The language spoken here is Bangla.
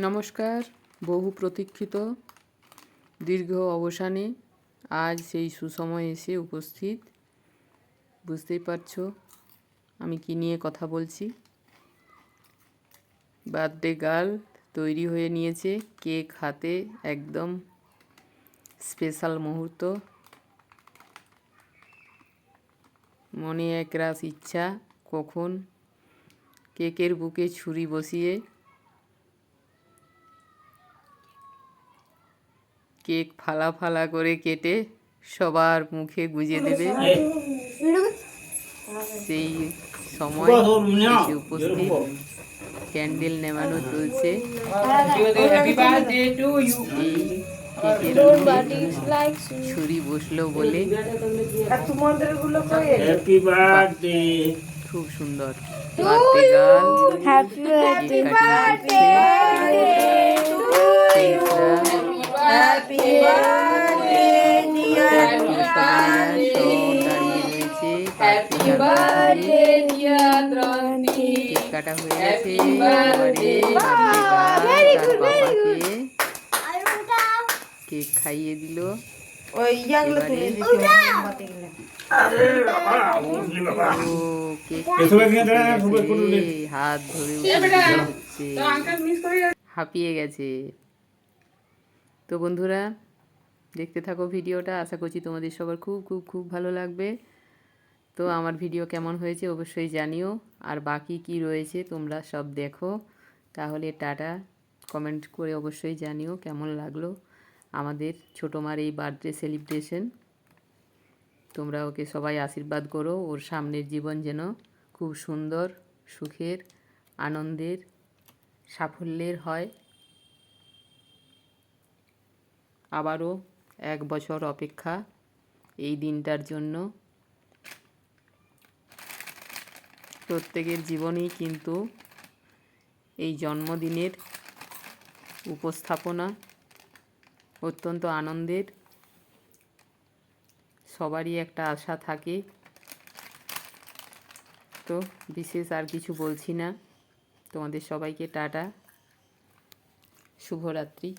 নমস্কার। বহু প্রতীক্ষিত দীর্ঘ অবসানে আজ সেই সুসময় এসে উপস্থিত। বুঝতেই পারছো আমি কি নিয়ে কথা বলছি। বার্থডে গার্ল তৈরি হয়ে নিয়েছে, কেক হাতে, একদম স্পেশাল মুহূর্ত। মনে একরাশ ইচ্ছা কখন কেকের বুকে ছুরি বসিয়ে কেক ফালা ফালা করে কেটে সবার মুখে গুজে দেবে, সেই সময় এসে উপস্থিত। ক্যান্ডেল নেভানো চলছে। এই কেকের মুখে ছুরি বসলো বলে খুব সুন্দর birthday girl cake cutting cake কাটা হয়ে গেছে। কেক খাইয়ে দিল। হাত ধরে হাঁপিয়ে গেছে। তো বন্ধুরা দেখতে থাকো ভিডিওটা, আশা করছি তোমাদের সবার খুব খুব খুব ভালো লাগবে। তো আমার ভিডিও কেমন হয়েছে অবশ্যই জানিও, আর বাকি কি রয়েছে তোমরা সব দেখো। তাহলে টাটা, কমেন্ট করে অবশ্যই জানিও কেমন লাগলো আমাদের ছোটো মার এই বার্থডে সেলিব্রেশন। তোমরা ওকে সবাই আশীর্বাদ করো, ওর সামনের জীবন যেন খুব সুন্দর, সুখের, আনন্দের, সাফল্যের হয়। আবারও 1 বছর অপেক্ষা এই দিনটার জন্য। প্রত্যেকের জীবনেই কিন্তু এই জন্মদিনের উপস্থাপনা অত্যন্ত আনন্দের। সবারই একটা আশা থাকে। তো বিশেষ আর কিছু বলছি না, তোমাদের সবাইকে টাটা, শুভরাত্রি।